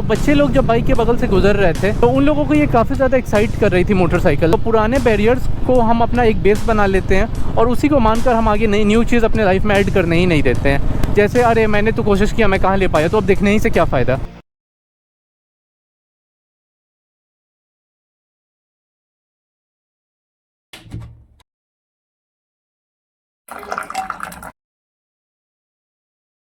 तो बच्चे लोग जब बाइक के बगल से गुजर रहे थे तो उन लोगों को ये काफ़ी ज़्यादा एक्साइट कर रही थी मोटरसाइकिल। तो पुराने बैरियर्स को हम अपना एक बेस बना लेते हैं और उसी को मानकर हम आगे नई न्यू चीज़ अपने लाइफ में ऐड करने ही नहीं देते हैं। जैसे अरे मैंने तो कोशिश किया, मैं कहाँ ले पाया, तो अब देखने ही से क्या फ़ायदा।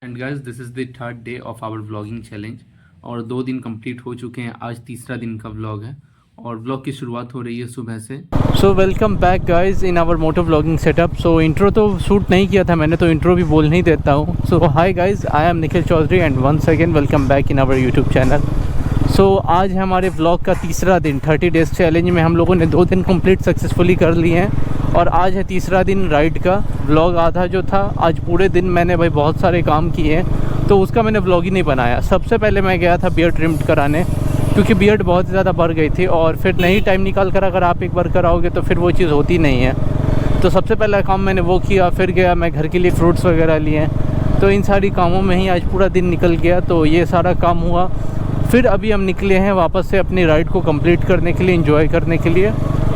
And guys, this is the third day of our vlogging challenge और 2 दिन कंप्लीट हो चुके हैं। आज तीसरा दिन का व्लॉग है और व्लॉग की शुरुआत हो रही है सुबह से। So welcome back guys in our moto vlogging setup. So intro तो शूट नहीं किया था मैंने, तो इंट्रो भी बोल नहीं देता हूँ। So hi guys, I am Nikhil Chaudhary and once again welcome back in our YouTube channel. So आज है हमारे व्लॉग का तीसरा दिन। 30 डेज़ चैलेंज में हम लोगों ने 2 दिन कंप्लीट सक्सेसफुली कर लिए हैं और आज है तीसरा दिन राइड का। व्लॉग आधा जो था, आज पूरे दिन मैंने भाई बहुत सारे काम किए हैं तो उसका मैंने व्लॉग ही नहीं बनाया। सबसे पहले मैं गया था बियर्ड ट्रिम कराने क्योंकि बियर्ड बहुत ज़्यादा बढ़ गई थी और फिर नहीं टाइम निकाल कर अगर आप एक बार कराओगे तो फिर वो चीज़ होती नहीं है। तो सबसे पहला काम मैंने वो किया। फिर गया मैं घर के लिए फ्रूट्स वगैरह लिए, तो इन सारी कामों में ही आज पूरा दिन निकल गया। तो ये सारा काम हुआ। फिर अभी हम निकले हैं वापस से अपनी राइड को कंप्लीट करने के लिए, एंजॉय करने के लिए,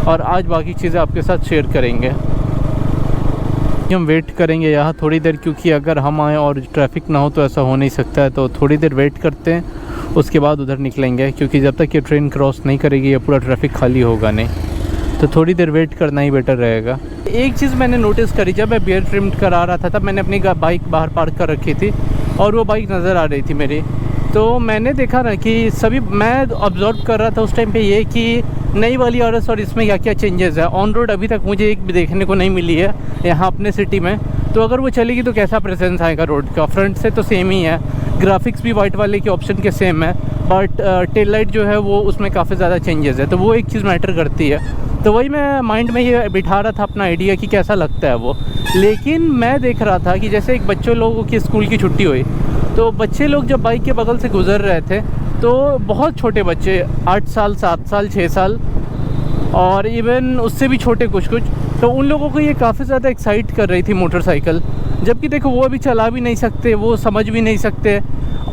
और आज बाकी चीज़ें आपके साथ शेयर करेंगे। हम वेट करेंगे यहाँ थोड़ी देर क्योंकि अगर हम आएँ और ट्रैफिक ना हो तो ऐसा हो नहीं सकता है। तो थोड़ी देर वेट करते हैं, उसके बाद उधर निकलेंगे क्योंकि जब तक ये ट्रेन क्रॉस नहीं करेगी ये पूरा ट्रैफिक खाली होगा नहीं। तो थोड़ी देर वेट करना ही बेटर रहेगा। एक चीज़ मैंने नोटिस करी, जब मैं बियर ट्रिम करा रहा था तब मैंने अपनी बाइक बाहर पार्क कर रखी थी और वो बाइक नज़र आ रही थी मेरी। तो मैंने देखा ना कि सभी, मैं ऑब्ज़र्व कर रहा था उस टाइम पे ये कि नई वाली RS और इसमें क्या क्या चेंजेस है। ऑन रोड अभी तक मुझे एक भी देखने को नहीं मिली है यहाँ अपने सिटी में। तो अगर वो चलेगी तो कैसा प्रेजेंस आएगा रोड का। फ्रंट से तो सेम ही है, ग्राफिक्स भी वाइट वाले के ऑप्शन के सेम है, बट टेल लाइट जो है वो उसमें काफ़ी ज़्यादा चेंजेस है। तो वो एक चीज़ मैटर करती है। तो वही मैं माइंड में ये बिठा रहा था अपना आइडिया कि कैसा लगता है वो। लेकिन मैं देख रहा था कि जैसे एक बच्चों लोगों की स्कूल की छुट्टी हुई तो बच्चे लोग जब बाइक के बगल से गुजर रहे थे तो बहुत छोटे बच्चे, 8 साल 7 साल 6 साल और इवन उससे भी छोटे कुछ, तो उन लोगों को ये काफ़ी ज़्यादा एक्साइट कर रही थी मोटरसाइकिल। जबकि देखो वो अभी चला भी नहीं सकते, वो समझ भी नहीं सकते।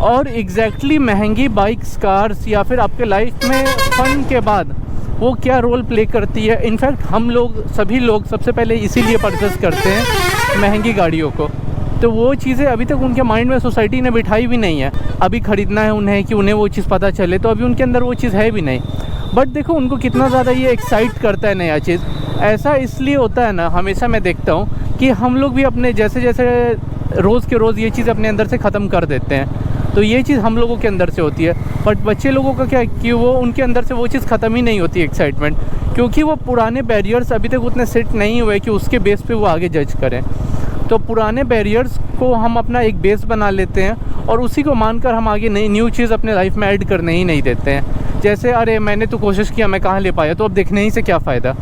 और एग्जैक्टली महंगी बाइक्स, कार्स या फिर आपके लाइफ में फ़न के बाद वो क्या रोल प्ले करती है। इनफैक्ट हम लोग सभी लोग सबसे पहले इसीलिए परचेस करते हैं महंगी गाड़ियों को। तो वो चीज़ें अभी तक उनके माइंड में सोसाइटी ने बिठाई भी नहीं है। अभी ख़रीदना है उन्हें कि उन्हें वो चीज़ पता चले, तो अभी उनके अंदर वो चीज़ है भी नहीं। बट देखो उनको कितना ज़्यादा ये एक्साइट करता है नया चीज़। ऐसा इसलिए होता है ना, हमेशा मैं देखता हूँ कि हम लोग भी अपने जैसे जैसे रोज़ के रोज़ ये चीज़ अपने अंदर से ख़त्म कर देते हैं। तो ये चीज़ हम लोगों के अंदर से होती है। बट बच्चे लोगों का क्या है कि वो उनके अंदर से वो चीज़ ख़त्म ही नहीं होती एक्साइटमेंट, क्योंकि वो पुराने बैरियर्स अभी तक उतने सेट नहीं हुए कि उसके बेस पे वो आगे जज करें। तो पुराने बैरियर्स को हम अपना एक बेस बना लेते हैं और उसी को मानकर हम आगे नई न्यू चीज़ अपने लाइफ में ऐड करने ही नहीं देते हैं। जैसे अरे मैंने तो कोशिश किया, मैं कहाँ ले पाया, तो अब देखने ही से क्या फ़ायदा।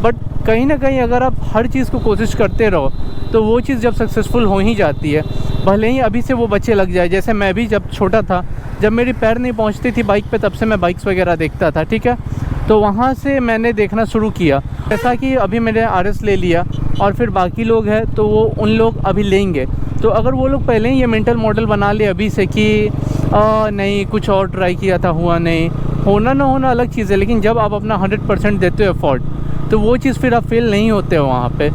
बट कहीं ना कहीं अगर आप हर चीज़ को कोशिश करते रहो तो वो चीज़ जब सक्सेसफुल हो ही जाती है। भले ही अभी से वो बच्चे लग जाए। जैसे मैं भी जब छोटा था, जब मेरी पैर नहीं पहुंचती थी बाइक पे, तब से मैं बाइक्स वगैरह देखता था, ठीक है। तो वहाँ से मैंने देखना शुरू किया। जैसा कि अभी मैंने RS ले लिया और फिर बाकी लोग हैं तो वो उन लोग अभी लेंगे। तो अगर वो लोग पहले ही ये मेंटल मॉडल बना ले अभी से कि नहीं कुछ और ट्राई किया था, हुआ नहीं, होना ना होना अलग चीज़ है, लेकिन जब आप अपना 100% देते हो एफर्ट तो वो चीज़ फिर आप फेल नहीं होते हो वहाँ पे।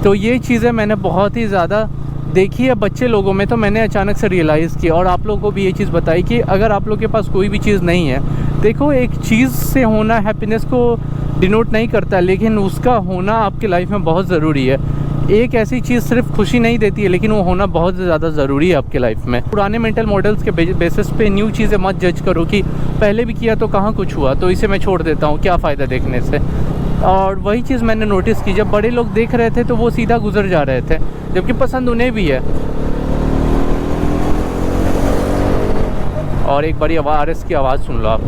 तो ये चीज़ें मैंने बहुत ही ज़्यादा देखी है बच्चे लोगों में, तो मैंने अचानक से रियलाइज़ किया और आप लोगों को भी ये चीज़ बताई कि अगर आप लोग के पास कोई भी चीज़ नहीं है, देखो एक चीज़ से होना हैप्पीनेस को डिनोट नहीं करता, लेकिन उसका होना आपके लाइफ में बहुत ज़रूरी है। एक ऐसी चीज़ सिर्फ खुशी नहीं देती है, लेकिन वो होना बहुत ज़्यादा ज़रूरी है आपके लाइफ में। पुराने मेंटल मॉडल्स के बेसिस पे न्यू चीज़ें मत जज करो कि पहले भी किया तो कहाँ कुछ हुआ, तो इसे मैं छोड़ देता हूँ, क्या फ़ायदा देखने से। और वही चीज़ मैंने नोटिस की, जब बड़े लोग देख रहे थे तो वो सीधा गुजर जा रहे थे, जबकि पसंद उन्हें भी है। और एक बारी RS की आवाज़ सुन लो आप।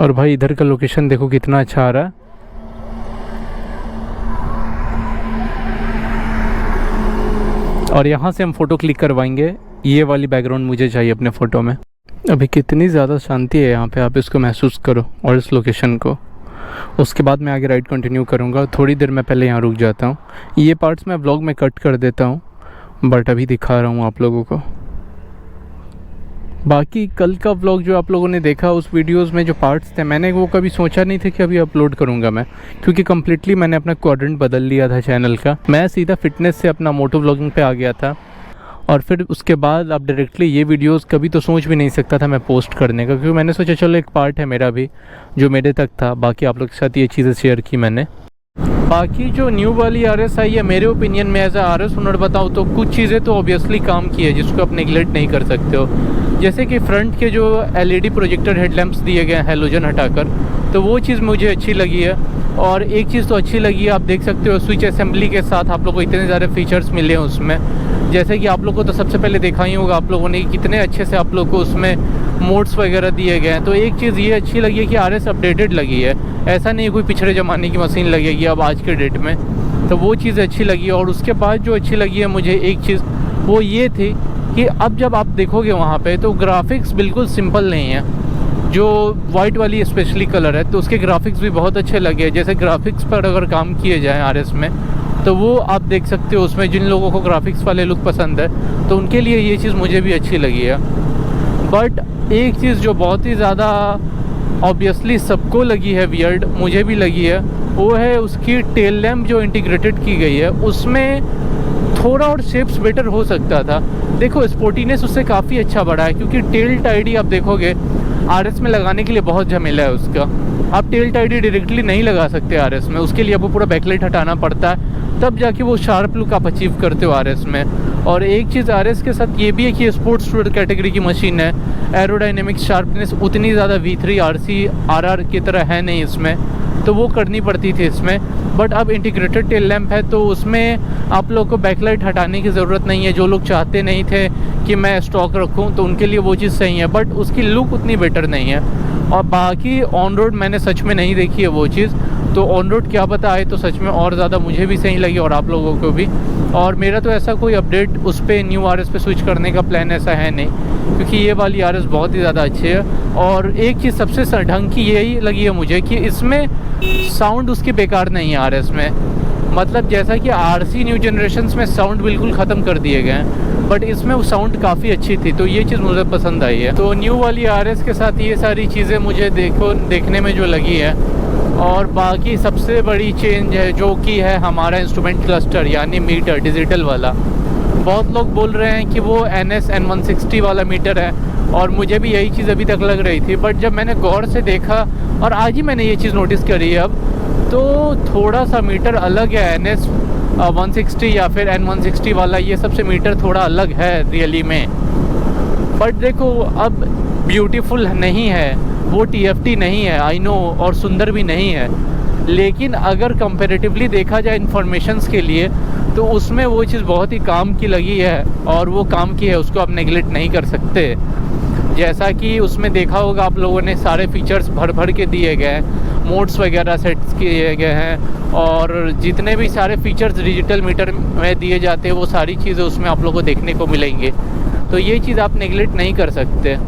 और भाई इधर का लोकेशन देखो कितना अच्छा आ रहा है। और यहाँ से हम फ़ोटो क्लिक करवाएंगे। ये वाली बैकग्राउंड मुझे चाहिए अपने फ़ोटो में। अभी कितनी ज़्यादा शांति है यहाँ पे, आप इसको महसूस करो और इस लोकेशन को। उसके बाद मैं आगे राइड कंटिन्यू करूँगा। थोड़ी देर मैं पहले यहाँ रुक जाता हूँ। ये पार्ट्स मैं व्लॉग में कट कर देता हूँ, बट अभी दिखा रहा हूँ आप लोगों को। बाकी कल का व्लॉग जो आप लोगों ने देखा, उस वीडियोस में जो पार्ट्स थे, मैंने वो कभी सोचा नहीं था कि अभी अपलोड करूँगा मैं, क्योंकि कम्प्लीटली मैंने अपना क्वाड्रेंट बदल लिया था चैनल का। मैं सीधा फिटनेस से अपना मोटो व्लॉगिंग पे आ गया था, और फिर उसके बाद अब डायरेक्टली ये वीडियोस कभी तो सोच भी नहीं सकता था मैं पोस्ट करने का, क्योंकि मैंने सोचा चलो एक पार्ट है मेरा भी जो मेरे तक था। बाकी आप लोग के साथ ये चीज़ें शेयर की मैंने। बाकी जो न्यू वाली RS आई है, मेरे ओपिनियन में एज आ RS ओनर बताऊँ तो कुछ चीज़ें तो ऑब्वियसली काम की है जिसको आप नेगलेक्ट नहीं कर सकते हो। जैसे कि फ्रंट के जो LED प्रोजेक्टर हेडलैम्प्स दिए गए हैं हैलोजन हटाकर, तो वो चीज़ मुझे अच्छी लगी है। और एक चीज़ तो अच्छी लगी है, आप देख सकते हो स्विच असेंबली के साथ आप लोग को इतने सारे फीचर्स मिले हैं उसमें। जैसे कि आप लोग को तो सबसे पहले देखा ही होगा आप लोगों ने कितने अच्छे से आप लोग को उसमें मोड्स वगैरह दिए गए हैं। तो एक चीज़ ये अच्छी लगी है कि RS अपडेटेड लगी है, ऐसा नहीं कोई पिछड़े ज़माने की मशीन लगेगी अब आज के डेट में। तो वो चीज़ अच्छी लगी है। और उसके बाद जो अच्छी लगी है मुझे एक चीज़, वो ये थी कि अब जब आप देखोगे वहाँ पे तो ग्राफिक्स बिल्कुल सिंपल नहीं है। जो वाइट वाली स्पेशली कलर है तो उसके ग्राफिक्स भी बहुत अच्छे लगे। जैसे ग्राफिक्स पर अगर काम किए जाएँ RS में, तो वो आप देख सकते हो उसमें जिन लोगों को ग्राफिक्स वाले लुक पसंद है तो उनके लिए ये चीज़ मुझे भी अच्छी लगी है। बट एक चीज़ जो बहुत ही ज़्यादा ऑब्वियसली सबको लगी है वियर्ड, मुझे भी लगी है, वो है उसकी टेल लैम्प जो इंटीग्रेटेड की गई है। उसमें थोड़ा और शेप्स बेटर हो सकता था। देखो स्पोर्टीनेस उससे काफ़ी अच्छा बढ़ा है, क्योंकि टेल टाइडी आप देखोगे RS में लगाने के लिए बहुत झमेला है उसका। आप टेल टाइडी डायरेक्टली नहीं लगा सकते RS में, उसके लिए आपको पूरा बैकलाइट हटाना पड़ता है, तब जाके वो शार्प लुक आप अचीव करते हो RS में। और एक चीज़ RS के साथ ये भी है कि ये स्पोर्ट्स टूर कैटेगरी की मशीन है। एरोडाइनेमिक्स शार्पनेस उतनी ज़्यादा V3 RC RR की तरह है नहीं इसमें, तो वो करनी पड़ती थी इसमें। बट अब इंटीग्रेटेड टेल लैम्प है तो उसमें आप लोग को बैकलाइट हटाने की ज़रूरत नहीं है। जो लोग चाहते नहीं थे कि मैं स्टॉक रखूं तो उनके लिए वो चीज़ सही है, बट उसकी लुक उतनी बेटर नहीं है। और बाकी ऑन रोड मैंने सच में नहीं देखी है वो चीज़, तो ऑन रोड क्या पता आए तो सच में और ज़्यादा मुझे भी सही लगी और आप लोगों को भी। और मेरा तो ऐसा कोई अपडेट उस पर न्यू RS पे स्विच करने का प्लान ऐसा है नहीं, क्योंकि ये वाली RS बहुत ही ज़्यादा अच्छी है। और एक चीज़ सबसे ढंग की यही लगी है मुझे कि इसमें साउंड उसकी बेकार नहीं है RS में। मतलब जैसा कि RC न्यू जनरेशन्स में साउंड बिल्कुल ख़त्म कर दिए गए हैं, बट इसमें वो साउंड काफ़ी अच्छी थी, तो ये चीज़ मुझे पसंद आई है। तो न्यू वाली RS के साथ ये सारी चीज़ें मुझे देखने में जो लगी है। और बाकी सबसे बड़ी चेंज है जो कि है हमारा इंस्ट्रूमेंट क्लस्टर, यानी मीटर डिजिटल वाला। बहुत लोग बोल रहे हैं कि वो NS N160 वाला मीटर है, और मुझे भी यही चीज़ अभी तक लग रही थी। बट जब मैंने गौर से देखा और आज ही मैंने ये चीज़ नोटिस करी है अब, तो थोड़ा सा मीटर अलग है। NS 160 या फिर N160 वाला, ये सबसे मीटर थोड़ा अलग है रियली में। बट देखो अब ब्यूटीफुल नहीं है, वो TFT नहीं है, आई नो, और सुंदर भी नहीं है, लेकिन अगर कंपैरेटिवली देखा जाए इन्फॉर्मेशंस के लिए तो उसमें वो चीज़ बहुत ही काम की लगी है। और वो काम की है, उसको आप नेगलेक्ट नहीं कर सकते। जैसा कि उसमें देखा होगा आप लोगों ने, सारे फीचर्स भर के दिए गए हैं, मोड्स वगैरह सेट्स किए गए हैं, और जितने भी सारे फीचर्स डिजिटल मीटर में दिए जाते हैं वो सारी चीज़ें उसमें आप लोगों को देखने को मिलेंगे। तो ये चीज़ आप नेगलेक्ट नहीं कर सकते।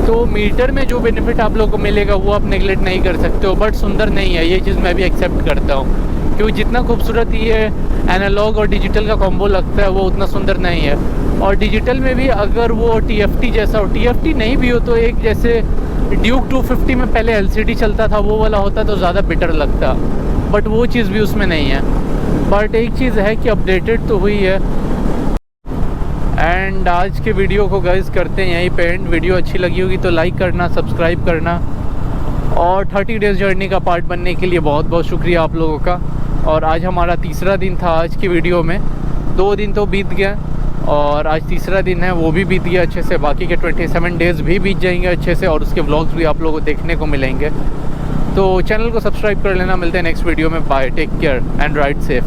तो मीटर में जो बेनिफिट आप लोगों को मिलेगा वो आप नेगलेक्ट नहीं कर सकते हो, बट सुंदर नहीं है, ये चीज़ मैं भी एक्सेप्ट करता हूँ। क्योंकि जितना खूबसूरत ये एनालॉग और डिजिटल का कॉम्बो लगता है वो उतना सुंदर नहीं है। और डिजिटल में भी अगर वो TFT जैसा हो, TFT नहीं भी हो तो एक जैसे ड्यूक 250 में पहले LCD चलता था वो वाला होता तो ज़्यादा बेटर लगता, बट वो चीज़ भी उसमें नहीं है। बट एक चीज़ है कि अपडेटेड तो हुई है। एंड आज के वीडियो को गाइस करते हैं यहीं पे एंड। वीडियो अच्छी लगी होगी तो लाइक करना, सब्सक्राइब करना, और 30 डेज़ जर्नी का पार्ट बनने के लिए बहुत बहुत शुक्रिया आप लोगों का। और आज हमारा तीसरा दिन था आज की वीडियो में, 2 दिन तो बीत गया और आज तीसरा दिन है, वो भी बीत गया अच्छे से। बाकी के 27 डेज़ भी बीत जाएंगे अच्छे से और उसके व्लॉग्स भी आप लोगों को देखने को मिलेंगे। तो चैनल को सब्सक्राइब कर लेना। मिलते हैं नेक्स्ट वीडियो में। Bye, take care and ride safe.